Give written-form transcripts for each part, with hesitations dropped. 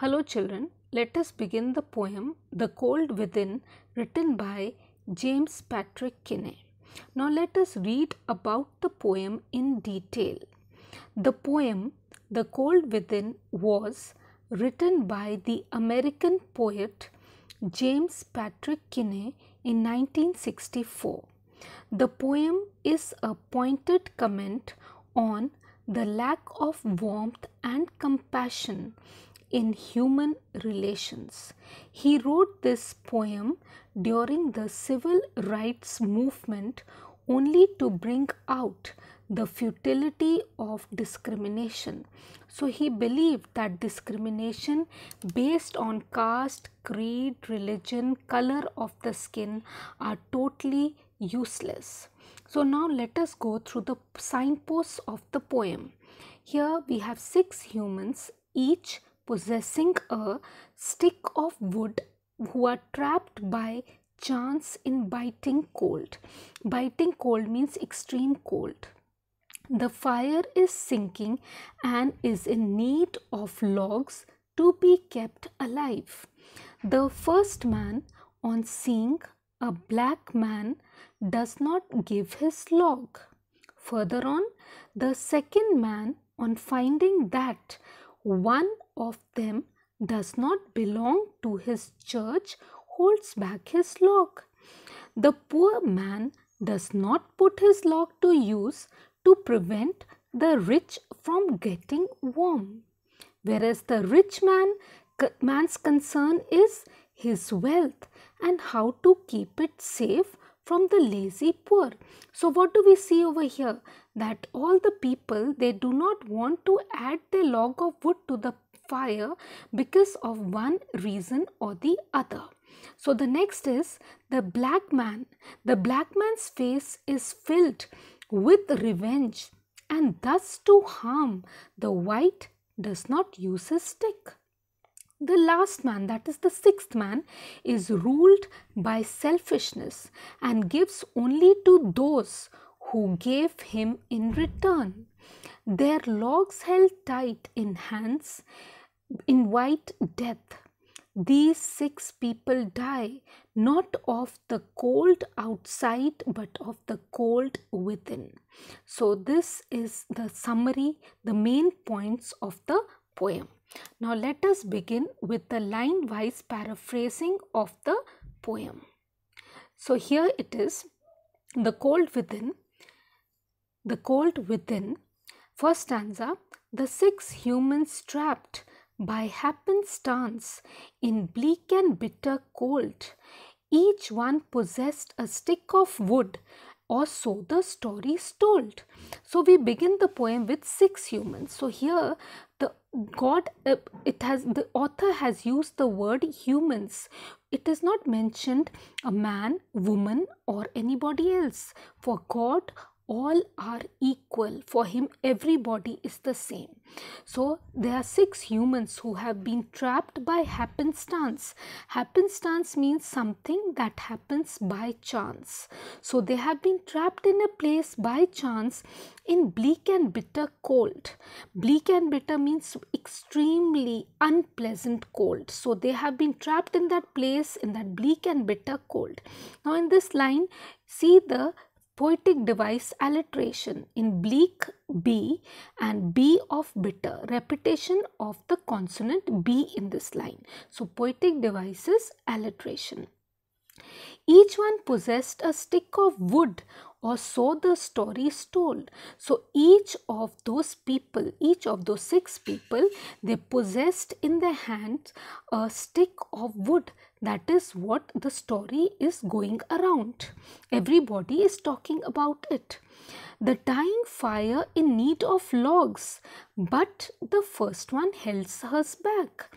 Hello children, let us begin the poem The Cold Within, written by James Patrick Kinney. Now let us read about the poem in detail. The poem The Cold Within was written by the American poet James Patrick Kinney in 1964. The poem is a pointed comment on the lack of warmth and compassion in human relations. He wrote this poem during the civil rights movement only to bring out the futility of discrimination. So he believed that discrimination based on caste, creed, religion, color of the skin are totally useless. So now let us go through the signposts of the poem. Here we have 6 humans, each possessing a stick of wood, who are trapped by chance in biting cold. Biting cold means extreme cold. The fire is sinking and is in need of logs to be kept alive. The first man, on seeing a black man, does not give his log. Further on, the second man, on finding that one of them does not belong to his church, holds back his log. The poor man does not put his log to use to prevent the rich from getting warm, whereas the rich man's concern is his wealth and how to keep it safe from the lazy poor. So what do we see over here? That all the people, they do not want to add their log of wood to the fire because of one reason or the other. So the next is the black man. The black man's face is filled with revenge, and thus to harm the white does not use his stick. The last man, that is the 6th man, is ruled by selfishness and gives only to those who gave him in return. Their logs held tight in hands in white death. These 6 people die not of the cold outside but of the cold within. So this is the summary, the main points of the poem. Now let us begin with the line-wise paraphrasing of the poem. So here it is, the cold within. The cold within. First stanza, the 6 humans trapped by happenstance in bleak and bitter cold. Each one possessed a stick of wood, or so the story is told. So we begin the poem with 6 humans. So here the author has used the word humans. It is not mentioned a man, woman or anybody else. For God, all are equal. For him, everybody is the same. So there are 6 humans who have been trapped by happenstance. Happenstance means something that happens by chance. So they have been trapped in a place by chance in bleak and bitter cold. Bleak and bitter means extremely unpleasant cold. So they have been trapped in that place, in that bleak and bitter cold. Now in this line, see the poetic device alliteration in bleak B and B of bitter, repetition of the consonant B in this line. So poetic devices alliteration. Each one possessed a stick of wood, or so the story is told. So each of those people, each of those 6 people, they possessed in their hands a stick of wood. That is what the story is going around. Everybody is talking about it. The dying fire in need of logs, but the first one held hers back.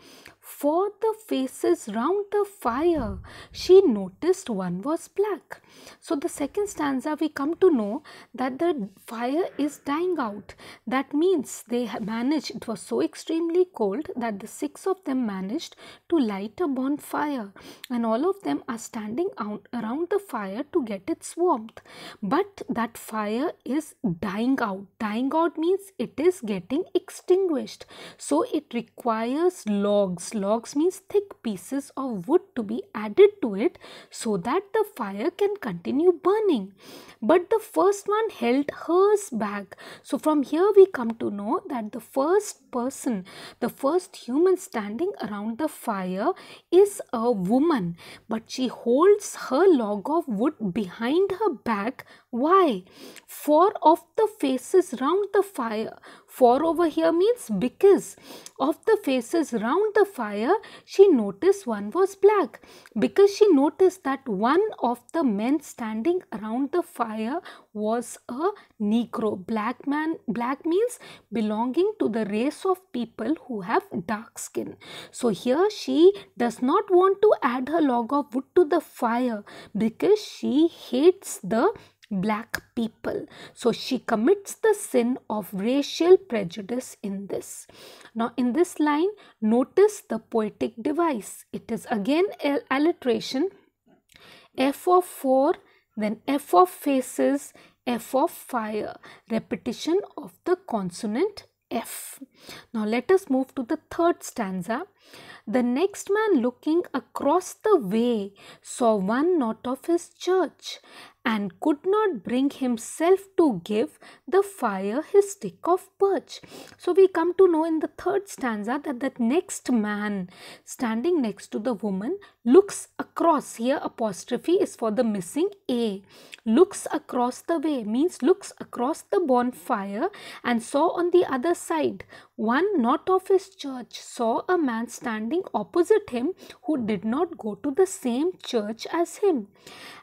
For the faces round the fire, she noticed one was black. So the second stanza we come to know that the fire is dying out. That means they managed, it was so extremely cold that the 6 of them managed to light a bonfire, and all of them are standing out around the fire to get its warmth. But that fire is dying out. Dying out means it is getting extinguished. So it requires logs. Logs means thick pieces of wood to be added to it so that the fire can continue burning. But the first one held hers back. So from here we come to know that the first person, the first human standing around the fire is a woman, but she holds her log of wood behind her back. Why? For of the faces round the fire. For over here means because of the faces round the fire, she noticed one was black. Because she noticed that one of the men standing around the fire was a Negro. Black man, black means belonging to the race of people who have dark skin. So here she does not want to add her log of wood to the fire because she hates the black people. So she commits the sin of racial prejudice in this. Now in this line, notice the poetic device. It is again alliteration. F of 4, then F of faces, F of fire. Repetition of the consonant F. Now let us move to the third stanza. The next man looking across the way saw one not of his church, and could not bring himself to give the fire his stick of birch. So we come to know in the third stanza that the next man standing next to the woman looks across. Here apostrophe is for the missing A. Looks across the way means looks across the bonfire and saw on the other side one not of his church, saw a man standing opposite him who did not go to the same church as him,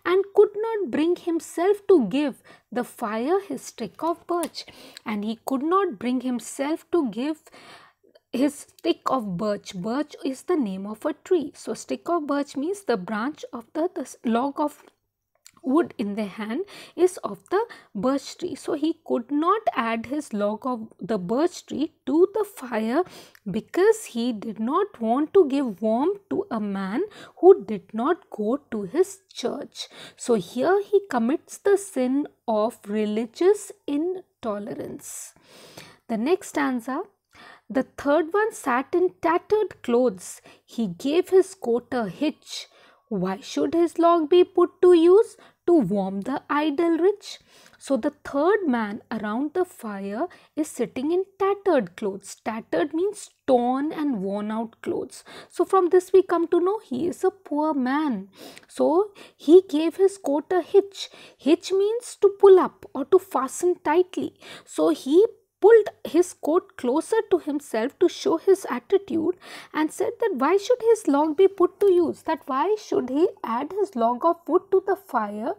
and could not bring himself to give the fire his stick of birch. And he could not bring himself to give his stick of birch. Birch is the name of a tree. So stick of birch means the branch of the log of wood in the hand is of the birch tree. So he could not add his log of the birch tree to the fire because he did not want to give warmth to a man who did not go to his church. So here he commits the sin of religious intolerance. The next stanza. The third one sat in tattered clothes. He gave his coat a hitch. Why should his log be put to use? To warm the idle rich. So the third man around the fire is sitting in tattered clothes. Tattered means torn and worn out clothes. So from this we come to know he is a poor man. So he gave his coat a hitch. Hitch means to pull up or to fasten tightly. So he pulled his coat closer to himself to show his attitude and said that why should his log be put to use? That why should he add his log of wood to the fire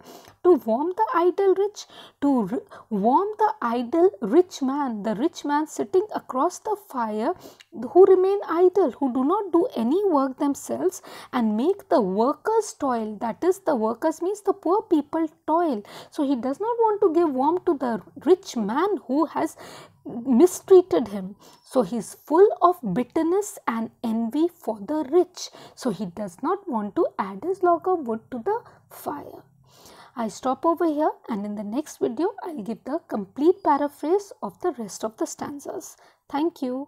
to warm the idle rich? To warm the idle rich man, the rich man sitting across the fire who remain idle, who do not do any work themselves and make the workers toil. That is, the workers means the poor people toil. So he does not want to give warmth to the rich man who has mistreated him. So he is full of bitterness and envy for the rich. So he does not want to add his log of wood to the fire. I stop over here, and in the next video I will give the complete paraphrase of the rest of the stanzas. Thank you.